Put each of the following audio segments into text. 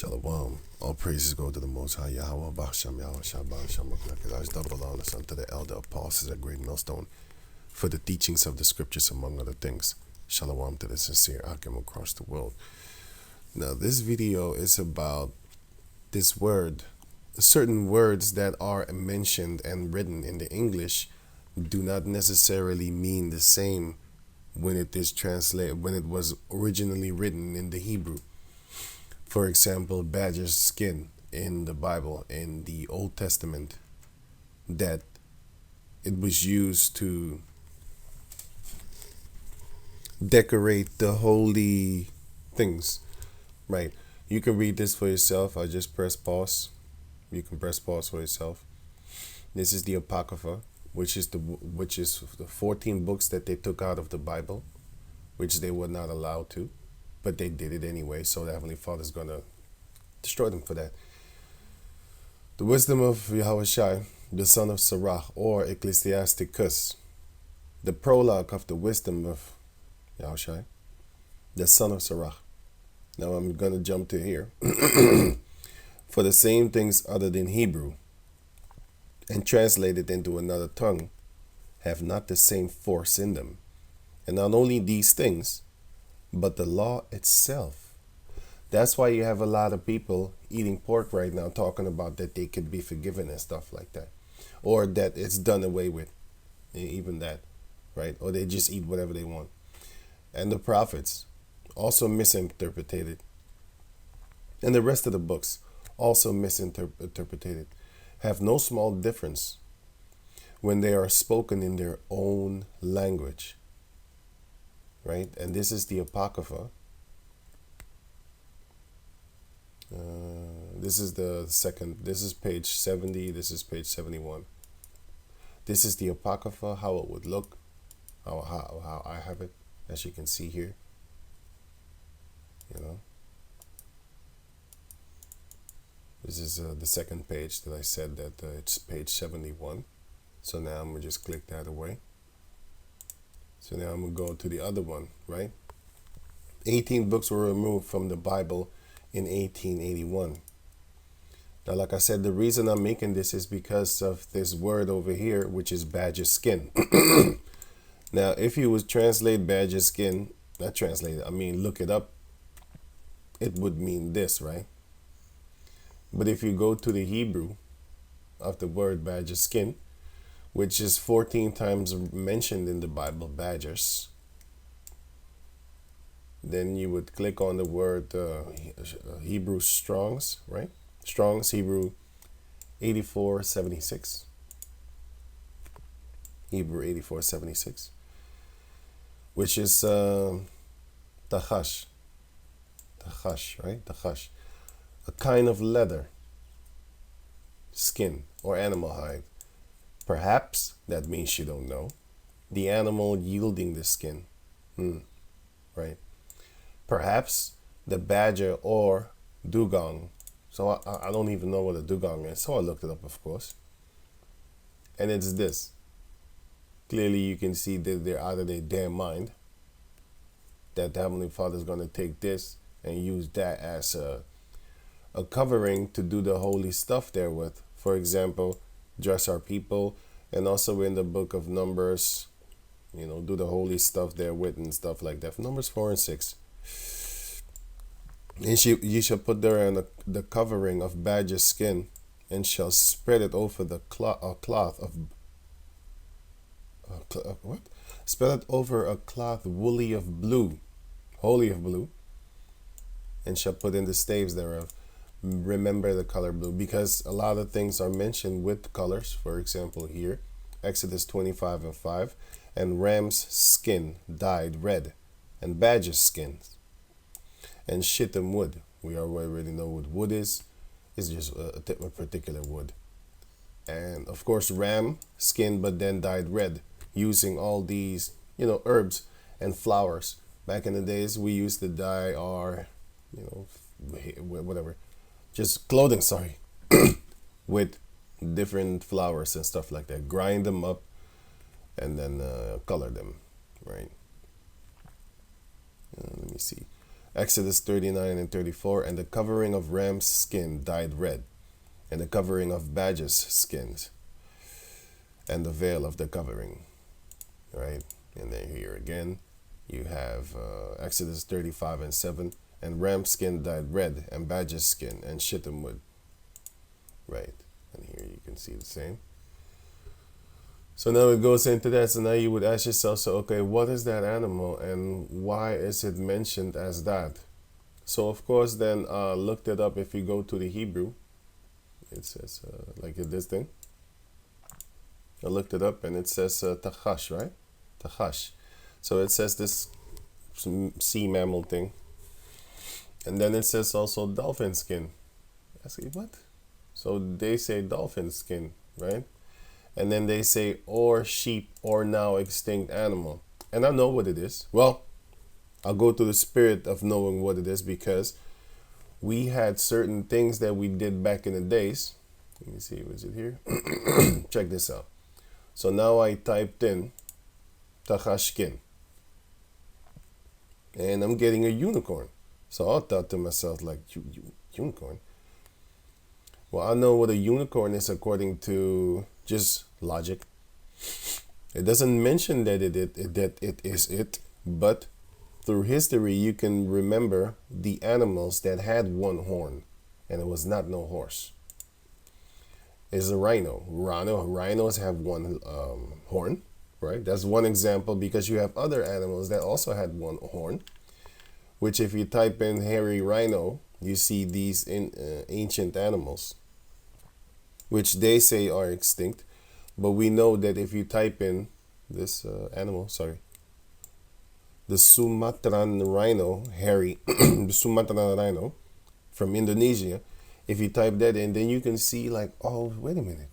Shalom. All praises go to the Most High Yahweh, Basham Yahweh, Shabbat, Shamaknakadash, double honors unto the elder apostles, a great millstone, for the teachings of the scriptures, among other things. Shalom to the sincere Akim across the world. Now, this video is about this word. Certain words that are mentioned and written in the English do not necessarily mean the same when it is translated, when it was originally written in the Hebrew. For example, badger's skin in the Bible, in the Old Testament, that it was used to decorate the holy things, right? You can read this for yourself. I just press pause. You can press pause for yourself. This is the Apocrypha, which is the 14 books that they took out of the Bible, which they were not allowed to. But they did it anyway, so the Heavenly Father is going to destroy them for that. The wisdom of Yahushai, the son of Sirach, or Ecclesiasticus. The prologue of the wisdom of Yahushai, the son of Sirach. Now I'm going to jump to here. For the same things other than Hebrew, and translated into another tongue, have not the same force in them. And not only these things, but the law itself. That's why you have a lot of people eating pork right now, talking about that they could be forgiven and stuff like that, or that it's done away with, even that, right? Or they just eat whatever they want. And the prophets also misinterpreted, and the rest of the books also misinterpreted, have no small difference when they are spoken in their own language. Right? And this is the Apocrypha. This is the second. This is page 70. This is page 71. This is the Apocrypha, how it would look, how I have it, as you can see here. You know, this is the second page that I said that it's page 71. So now I'm gonna just click that away. So now I'm going to go to the other one, right? 18 books were removed from the Bible in 1881. Now, like I said, the reason I'm making this is because of this word over here, which is badger skin. Now, if you would translate badger skin, not translate it, I mean look it up, it would mean this, right? But if you go to the Hebrew of the word badger skin, which is 14 times mentioned in the Bible, badgers, then you would click on the word Hebrew Strongs, right? Strong's Hebrew 8476. Hebrew 8476, which is tachash, right? Tachash, a kind of leather, skin, or animal hide. Perhaps that means you don't know. The animal yielding the skin. Right. Perhaps the badger or dugong. So I don't even know what a dugong is. So I looked it up, of course. And it's this. Clearly you can see that they're out of their damn mind. That the Heavenly Father is going to take this and use that as a covering to do the holy stuff therewith. For example, dress our people, and also in the book of Numbers, you know, do the holy stuff therewith and stuff like that. Numbers 4 and 6. And ye shall put therein the covering of badger skin, and shall spread it over the cloth of what? Spread it over a cloth woolly of blue, holy of blue, and shall put in the staves thereof. Remember the color blue, because a lot of things are mentioned with colors. For example, here, Exodus 25 and 5, and ram's skin dyed red, and badger's skins, and shittim wood. We already know what wood is. It's just a particular wood. And of course, ram skin, but then dyed red, using all these, you know, herbs and flowers. Back in the days, we used to dye our, you know, whatever, just clothing, sorry, with different flowers and stuff like that. Grind them up and then color them, right? Let me see. Exodus 39 and 34, and the covering of ram's skin dyed red, and the covering of badger's skins, and the veil of the covering. Right? And then here again, you have Exodus 35 and 7, and ram's skin dyed red, and badger's skin, and shittim wood. Right? And here you can see the same. So now it goes into that. So now you would ask yourself, so okay, what is that animal and why is it mentioned as that? So of course then looked it up. If you go to the Hebrew, it says like this thing. I looked it up and it says tachash, right? Tachash. So it says this sea mammal thing. And then it says also dolphin skin. I say, what? So they say dolphin skin, right? And then they say, or sheep, or now extinct animal. And I know what it is. Well, I'll go to the spirit of knowing what it is because we had certain things that we did back in the days. Let me see, was it here? Check this out. So now I typed in Tachashkin. And I'm getting a unicorn. So I thought to myself, like, unicorn? Well, I know what a unicorn is according to just logic. It doesn't mention that it is it, but through history you can remember the animals that had one horn, and it was not no horse. It's a rhino. Rhinos have one horn, right? That's one example because you have other animals that also had one horn, which if you type in hairy rhino, you see these ancient animals, which they say are extinct. But we know that if you type in this animal, the Sumatran rhino, hairy, the Sumatran rhino from Indonesia, if you type that in, then you can see like, oh, wait a minute.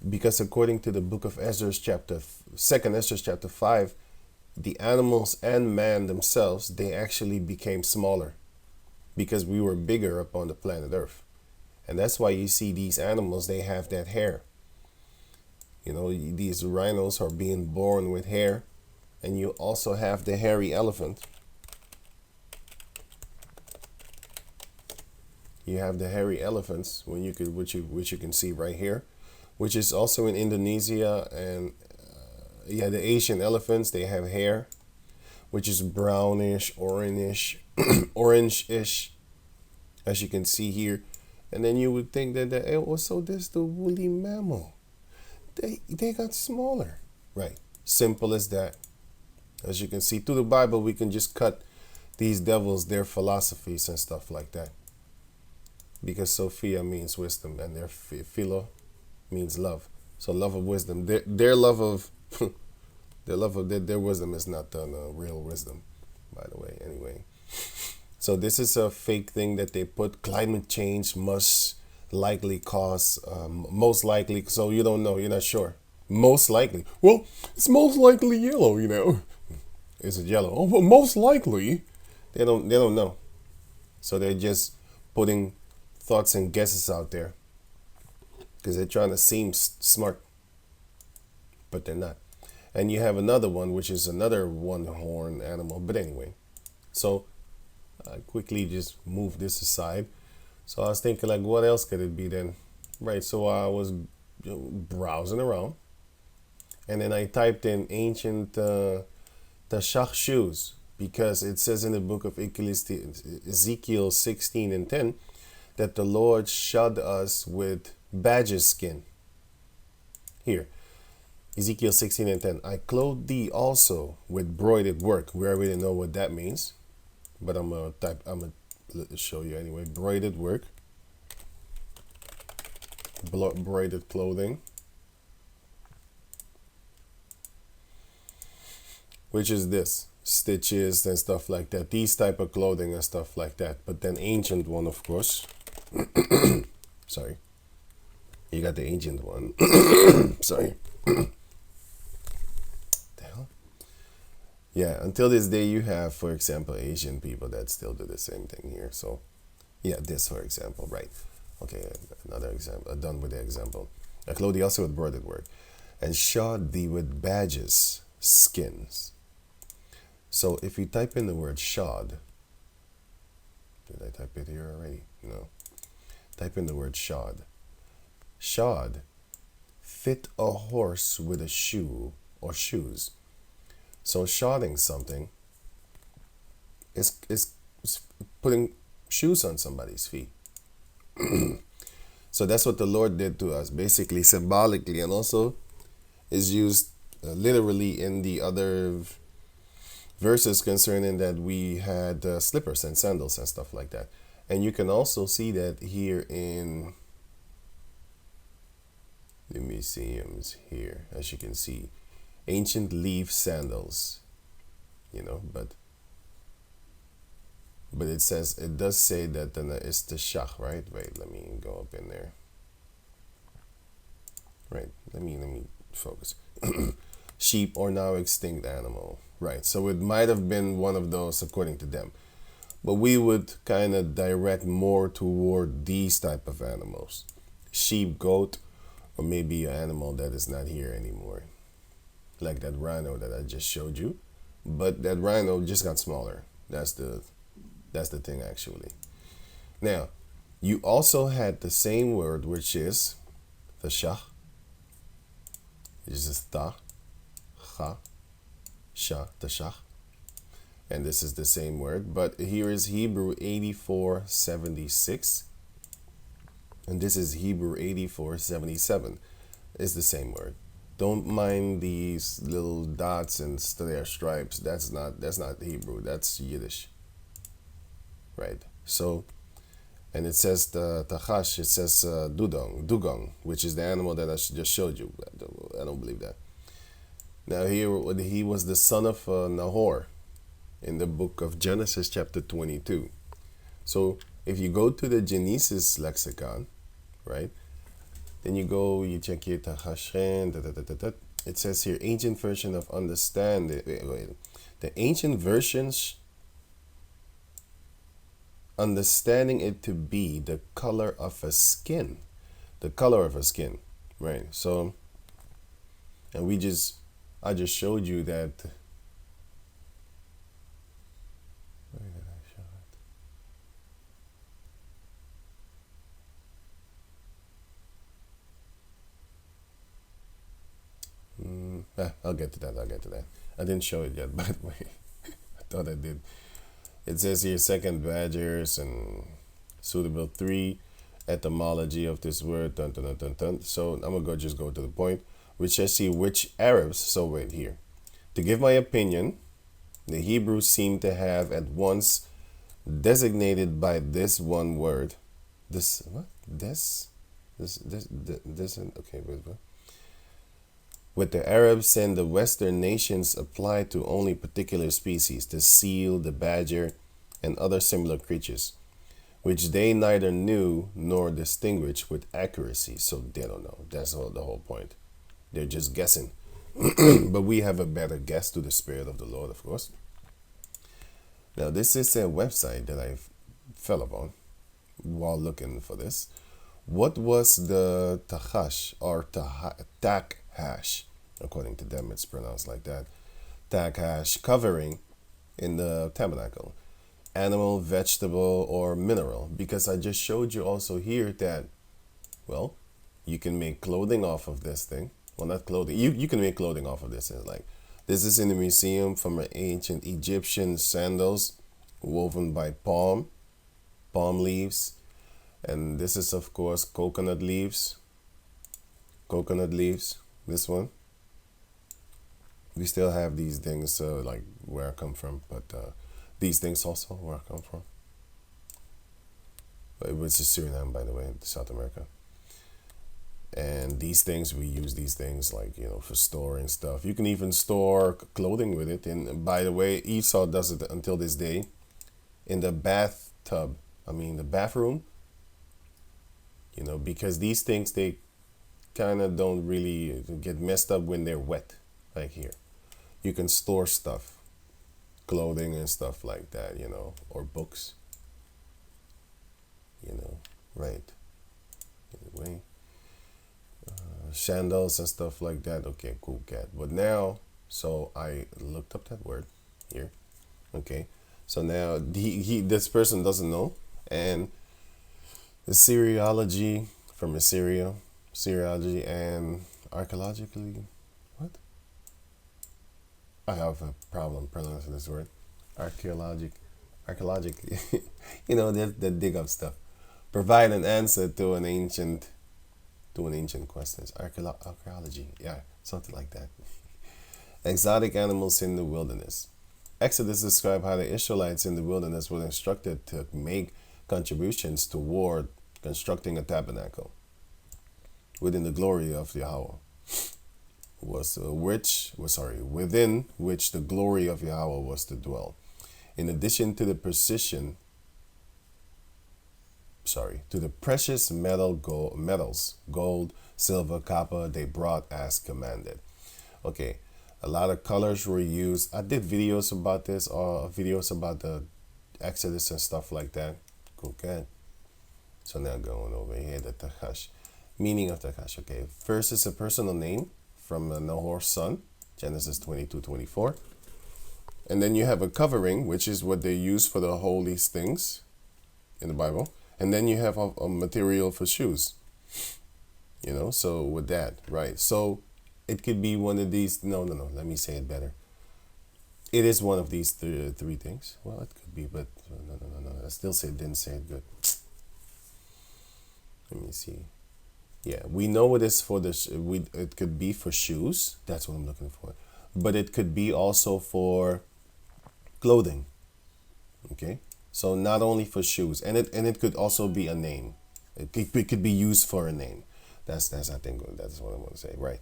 Because according to the book of Ezra, second Ezra chapter 5, the animals and man themselves, they actually became smaller because we were bigger upon the planet Earth. And that's why you see these animals, they have that hair. You know, these rhinos are being born with hair. And you also have the hairy elephant. You have the hairy elephants, which you can see right here, which is also in Indonesia. And the Asian elephants, they have hair, which is brownish, orangish, orange-ish, as you can see here. And then you would think that so there's the woolly mammal. They got smaller, right? Simple as that. As you can see through the Bible, we can just cut these devils, their philosophies and stuff like that. Because Sophia means wisdom and their philo means love. So love of wisdom. Their love of their wisdom is not real wisdom, by the way. Anyway. So this is a fake thing that they put. Climate change must likely cause, most likely. So you don't know. You're not sure. Most likely. Well, it's most likely yellow, you know. Is it yellow? Oh, well, most likely. They don't know. So they're just putting thoughts and guesses out there because they're trying to seem smart, but they're not. And you have another one, which is another one-horn animal. But anyway, so I quickly just move this aside. So I was thinking, like, what else could it be then? Right, so I was browsing around. And then I typed in ancient Tashach shoes, because it says in the book of Ezekiel 16 and 10 that the Lord shod us with badger skin. Here, Ezekiel 16 and 10. I clothed thee also with broidered work. We already know what that means, but I'm gonna show you anyway. Broidered work, broidered clothing, which is this, stitches and stuff like that, these type of clothing and stuff like that. But then ancient one, of course. Sorry, you got the ancient one. Sorry. The hell? Yeah, until this day you have, for example, Asian people that still do the same thing here. So yeah, this for example, right? Okay, another example. Done with the example. I clothed thee also with broidered work, and shod thee with badges skins. So if you type in the word shod, Did I type it here already? No. Type in the word shod. Shod, fit a horse with a shoe or shoes. So shodding something is putting shoes on somebody's feet. So that's what the Lord did to us, basically symbolically, and also is used literally in the other verses concerning that we had slippers and sandals and stuff like that. And you can also see that here in the museums here, as you can see, ancient leaf sandals, but it does say that it's the shach, right? Wait, let me go up in there. Right, let me focus. Sheep or now extinct animal. Right, so it might have been one of those according to them. But we would kind of direct more toward these type of animals. Sheep, goat, or maybe an animal that is not here anymore. Like that rhino that I just showed you. But that rhino just got smaller. That's the thing actually. Now, you also had the same word, which is the shach. This is ta, cha, sha, the shach. And this is the same word, but here is Hebrew 8476. And this is Hebrew 8477. It's the same word. Don't mind these little dots and stripes. That's not Hebrew. That's Yiddish. Right. So, and it says the tachash. It says dugong, which is the animal that I just showed you. I don't believe that. Now here, he was the son of Nahor in the book of Genesis chapter 22. So if you go to the Genesis lexicon, right, then you check here Tahashen, it says here ancient version of understand. The ancient versions understanding it to be the color of a skin, right? So, and I just showed you that. Where did I show it? I'll get to that. I didn't show it yet, by the way. I thought I did. It says here second badgers and suitable 3 etymology of this word. Dun, dun, dun, dun, dun. So I'm gonna just go to the point, which says see which Arabs. So wait here. To give my opinion, the Hebrews seem to have at once designated by this one word. This what? This. Okay, wait. With the Arabs and the Western nations apply to only particular species, the seal, the badger, and other similar creatures, which they neither knew nor distinguished with accuracy. So they don't know. That's the whole point. They're just guessing. But we have a better guess to the Spirit of the Lord, of course. Now, this is a website that I fell upon while looking for this. What was the tachash or tak hash? According to them, it's pronounced like that. Tak hash covering in the tabernacle. Animal, vegetable, or mineral. Because I just showed you also here that, well, you can make clothing off of this thing. Well, not clothing. You can make clothing off of this. It's like, this is in the museum from an ancient Egyptian sandals woven by palm leaves. And this is, of course, coconut leaves. This one. We still have these things, like where I come from, but these things also where I come from. But it was just Suriname, by the way, South America. And these things, we use these things like, for storing stuff. You can even store clothing with it. And by the way, Esau does it until this day. In the the bathroom, because these things, they kind of don't really get messed up when they're wet, like here. You can store stuff, clothing and stuff like that, or books, right. Anyway, sandals and stuff like that. Okay, cool, cat. But now, so I looked up that word here. Okay, So now this person doesn't know, and the Syriology from Assyria, Syriology and archaeologically, what? I have a problem pronouncing this word. Archaeologically, they dig up stuff. Provide an answer to an ancient question. It's archaeology, yeah, something like that. Exotic animals in the wilderness. Exodus describes how the Israelites in the wilderness were instructed to make contributions toward constructing a tabernacle within the glory of Yahweh within which the glory of Yahweh was to dwell. In addition to the precious metals, gold, silver, copper, they brought as commanded. Okay, a lot of colors were used. I did videos about this, or videos about the Exodus and stuff like that. Okay. So now going over here, the Tachash. Meaning of Tachash. Okay, first is a personal name from Nahor's son, Genesis 22:24. And then you have a covering, which is what they use for the holy things in the Bible. And then you have a material for shoes. So with that, right. So it could be one of these. No. Let me say it better. It is one of these three things. Well, it could be, but no. I still didn't say it good. Let me see. Yeah, we know it is for it could be for shoes. That's what I'm looking for. But it could be also for clothing. Okay, so not only for shoes, and it could also be a name. It could be used for a name. That's I think that's what I want to say. Right.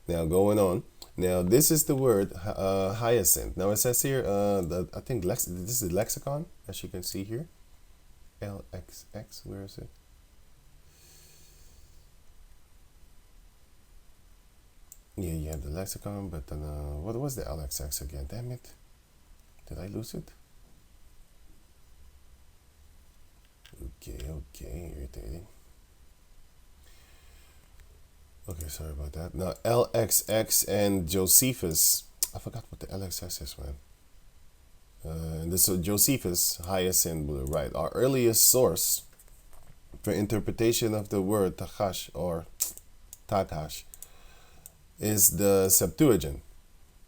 Now going on. Now this is the word hyacinth. Now it says here I think this is the lexicon, as you can see here. LXX. Where is it? Yeah, you have the lexicon, but then what was the LXX again? Damn it. Did I lose it? Okay, irritating. Okay, sorry about that. Now, LXX and Josephus. I forgot what the LXX is, man. And this is Josephus, hyacinth blue, right? Our earliest source for interpretation of the word Tachash or Takash is the Septuagint,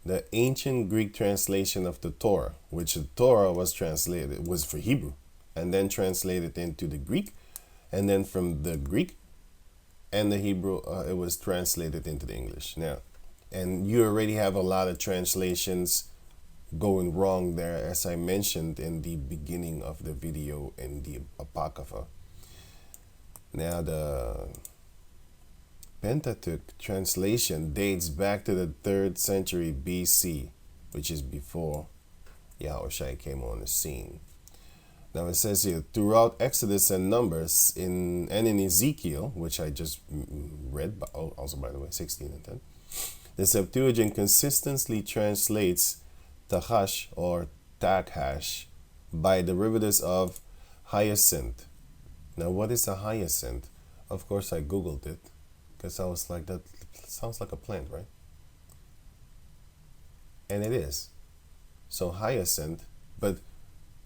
the ancient Greek translation of the Torah, which the Torah was for Hebrew, and then translated into the Greek, and then from the Greek and the Hebrew, it was translated into the English. Now, and you already have a lot of translations going wrong there, as I mentioned in the beginning of the video in the Apocrypha. Now, the Pentateuch translation dates back to the 3rd century BC, which is before Yahushua came on the scene. Now it says here, throughout Exodus and Numbers and in Ezekiel, which I just read, also by the way, 16 and 10, the Septuagint consistently translates Tachash or Takhash by derivatives of hyacinth. Now what is a hyacinth? Of course I googled it, because I was like, that sounds like a plant, right? And it is. So hyacinth, but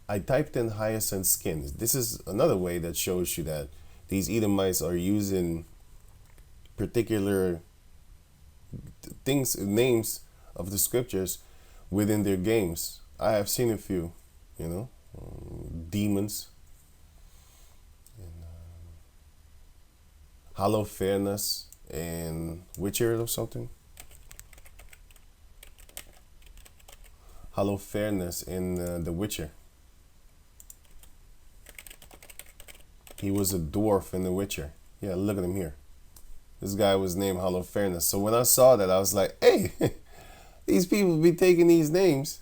I typed in hyacinth skin. This is another way that shows you that these Edomites are using particular things, names of the scriptures within their games. I have seen a few, demons, Hollow Fairness, and Witcher or something. Hollow Fairness in The Witcher. He was a dwarf in The Witcher. Yeah, look at him here. This guy was named Hollow Fairness. So when I saw that, I was like, hey, these people be taking these names,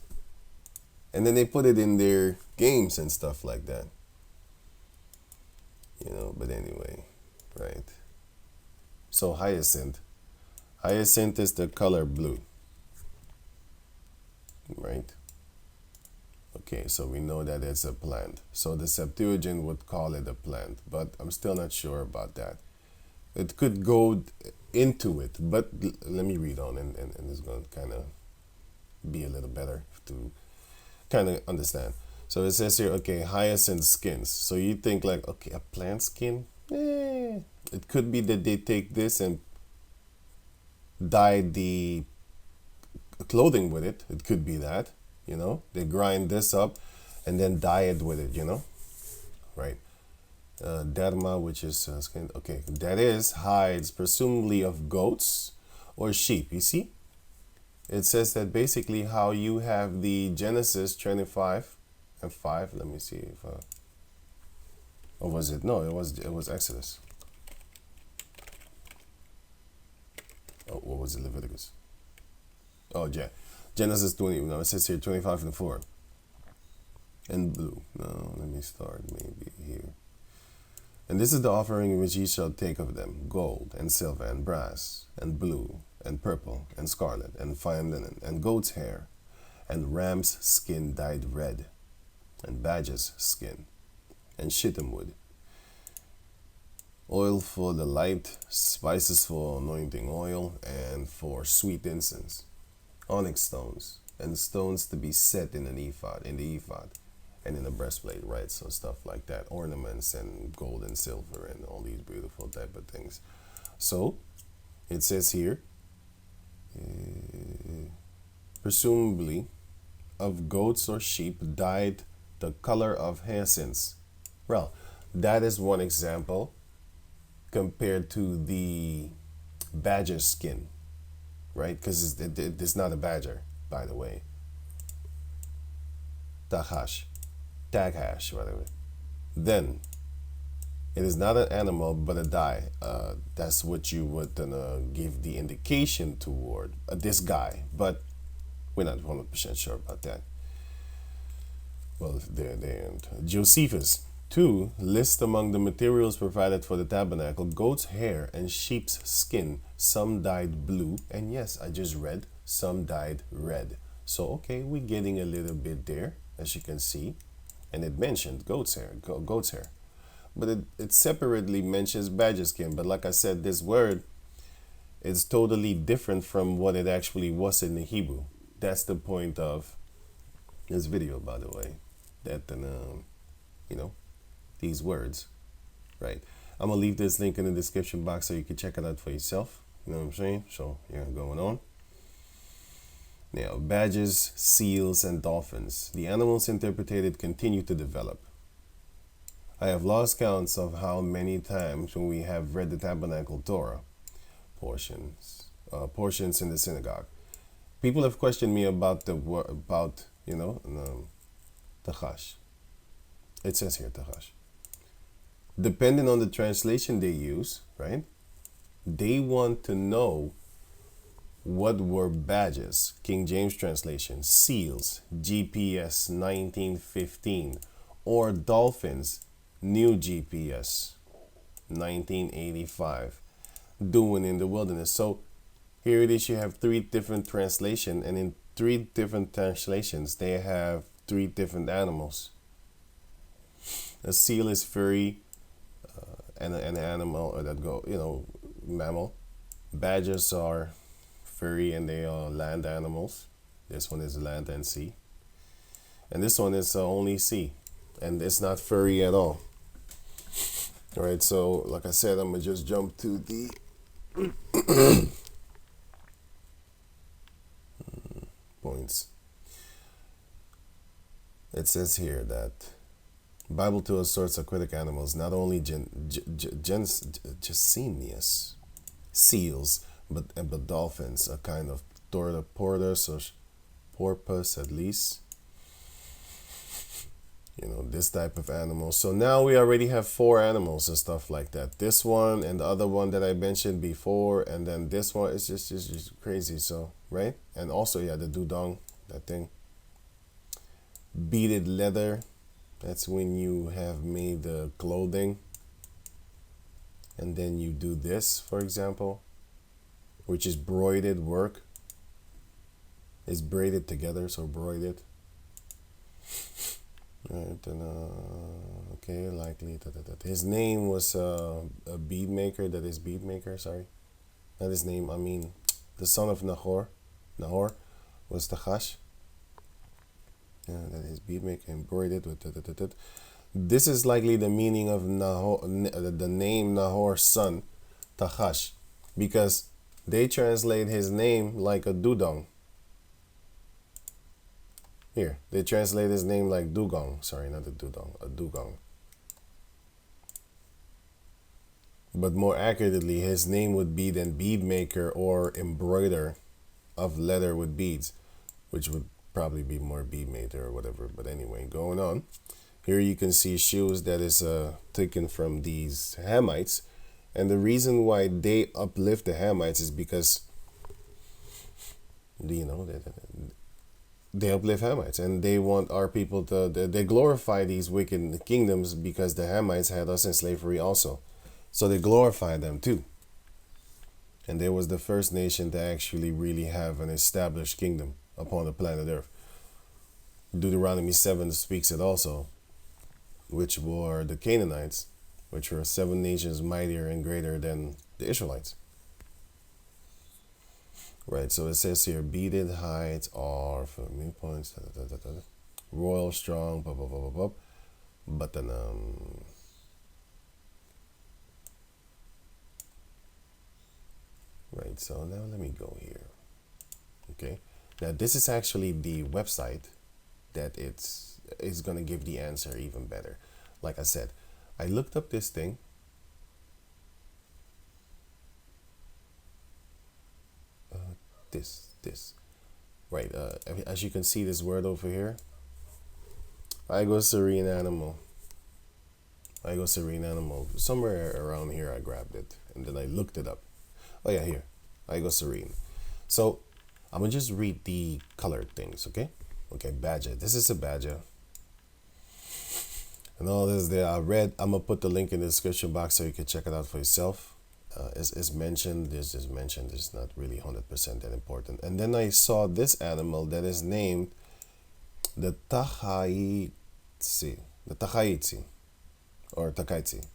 and then they put it in their games and stuff like that. But anyway, right. So hyacinth. Hyacinth is the color blue. Right? Okay, so we know that it's a plant. So the Septuagint would call it a plant, but I'm still not sure about that. It could go into it, but let me read on, and it's going to kind of be a little better to kind of understand. So it says here, okay, hyacinth skins. So you think like, okay, a plant skin? It could be that they take this and dye the clothing with it. It could be that, they grind this up and then dye it with it, right? Derma, which is skin. Okay, that is hides, presumably of goats or sheep. You see, it says that basically how you have the Genesis 25 and 5. Let me see if or was it? No, it was Exodus. Oh, what was it? Leviticus. Oh, yeah, Genesis 20. No, it says here 25 and 4. And blue. No, let me start maybe here. And this is the offering which ye shall take of them: gold and silver and brass and blue and purple and scarlet and fine linen and goat's hair and ram's skin dyed red and badger's skin and shittim wood, oil for the light, spices for anointing oil and for sweet incense, onyx stones and stones to be set in the ephod and in the breastplate, right? So stuff like that, ornaments and gold and silver and all these beautiful type of things. So it says here, presumably of goats or sheep dyed the color of hyacinths. Well, that is one example compared to the badger skin, right? Because it's not a badger, by the way. Taghash, whatever. Then it is not an animal but a dye. That's what you would give the indication toward this guy, but we're not 100% sure about that. Well, there and Josephus 2 lists among the materials provided for the tabernacle goat's hair and sheep's skin, some dyed blue, and yes, I just read some dyed red. So okay, we're getting a little bit there, as you can see. And it mentioned goat's hair, but it separately mentions badger skin. But like I said, this word is totally different from what it actually was in the Hebrew. That's the point of this video, by the way, that these words, right? I'm gonna leave this link in the description box so you can check it out for yourself. You know what I'm saying? So yeah, going on. Now, badgers, seals, and dolphins. The animals interpreted continue to develop. I have lost counts of how many times when we have read the Tabernacle Torah portions in the synagogue. People have questioned me about Tachash. It says here Tachash. Depending on the translation they use, right? They want to know what were badges, King James translation, seals, GPS 1915, or dolphins, New GPS 1985, doing in the wilderness. So here it is, you have 3 different translations, and in 3 different translations they have 3 different animals. A seal is furry, and an animal that mammal. Badgers are furry and they are land animals. This one is land and sea, and this one is only sea, and it's not furry at all. All right, so like I said, I'm gonna just jump to the points. It says here that Bible to assorts aquatic animals, not only Gesenius seals, but dolphins, a kind of tortoise or porpoise at least. This type of animal. So now we already have 4 animals and stuff like that. This one and the other one that I mentioned before, and then this one is just crazy. So, right? And also, yeah, the dudong, that thing. Beaded leather. That's when you have made the clothing. And then you do this, for example, which is broided work. It's braided together, so broided. Right, and okay, likely. His name was a bead maker. That is bead maker. Sorry, not his name. I mean, the son of Nahor. Nahor was Tachash. Yeah, that is bead maker embroidered with. This is likely the meaning of Nahor, the name Nahor's son, Tachash, because they translate his name like a dudong. Here, they translate his name like dugong. Sorry, not a dudong, a dugong. But more accurately, his name would be then bead maker or embroider of leather with beads, which would probably be more bead maker or whatever. But anyway, going on. Here you can see shoes that is taken from these Hamites. And the reason why they uplift the Hamites is because, you know, they uplift Hamites. And they want our people to, they glorify these wicked kingdoms because the Hamites had us in slavery also. So they glorify them too. And they was the first nation to actually really have an established kingdom upon the planet Earth. Deuteronomy 7 speaks it also, which were the Canaanites, which were 7 nations mightier and greater than the Israelites. Right, so it says here, beaded hides are from new points, royal, strong, blah, blah, blah, blah, blah. But then, right, so now let me go here. Okay, now this is actually the website that is going to give the answer even better. Like I said, I looked up this thing. This. Right, as you can see this word over here. I go serene animal. Somewhere around here I grabbed it. And then I looked it up. Oh yeah, here. I go serene. So, I'm going to just read the colored things, okay? Okay, badger. This is a badger. And all this there, I'm going to put the link in the description box so you can check it out for yourself. It's mentioned, this is mentioned, it's not really 100% that important. And then I saw this animal that is named the Tachaitzi, or Takaitzi,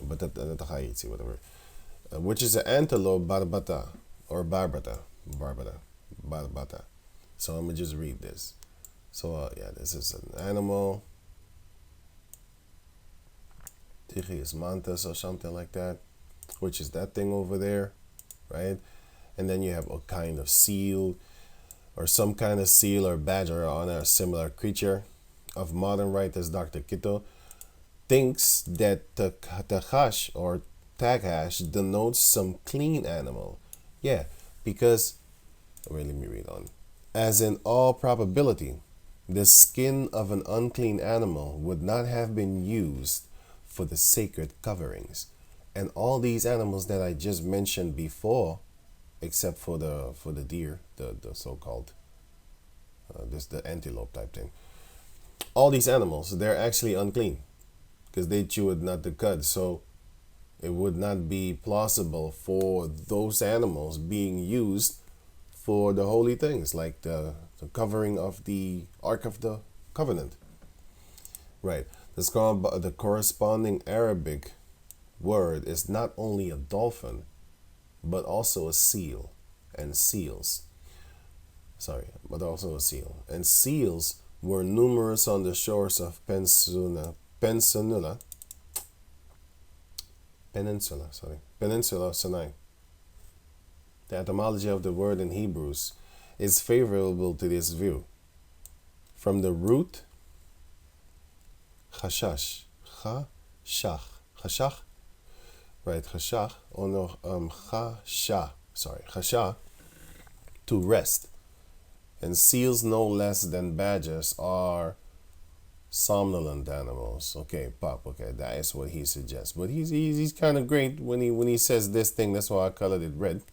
but the Tachaitzi, whatever, which is an antelope barbata, or barbata. So I'm going to just read this. So yeah, this is an animal, Tichius mantis or something like that, which is that thing over there, right? And then you have a kind of seal, or some kind of seal or badger on a similar creature. Of modern writers, Dr. Kito thinks that the Tachash or Tagash denotes some clean animal. Yeah, because, wait, let me read on. As in all probability, the skin of an unclean animal would not have been used for the sacred coverings. And all these animals that I just mentioned before, except for the deer, the so-called, the antelope type thing, all these animals, they're actually unclean because they chewed not the cud. So it would not be plausible for those animals being used for the holy things, like the covering of the Ark of the Covenant. Right. The corresponding Arabic word is not only a dolphin, but also a seal and seals. But also a seal. And seals were numerous on the shores of Peninsula Sinai. The etymology of the word in Hebrews is favorable to this view. From the root chashach, right, chashach, or no, chasha, to rest. And seals, no less than badgers, are somnolent animals. Okay, Pop. Okay, that is what he suggests. But he's kind of great when he says this thing. That's why I colored it red.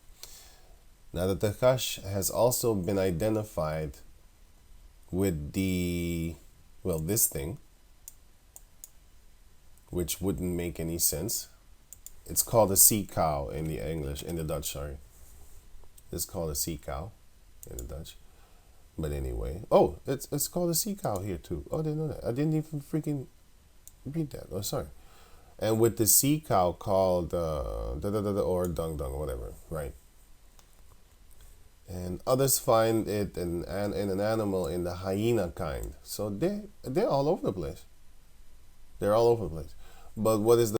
Now the Takash has also been identified with this thing, which wouldn't make any sense. It's called a sea cow in the Dutch. Sorry, it's called a sea cow in the Dutch. But anyway, oh, it's called a sea cow here too. Oh, I didn't know that. I didn't even freaking read that. Oh, sorry. And with the sea cow called or dung, whatever, right? and others find it in an animal in the hyena kind. So they're all over the place. They're all over the place. But what is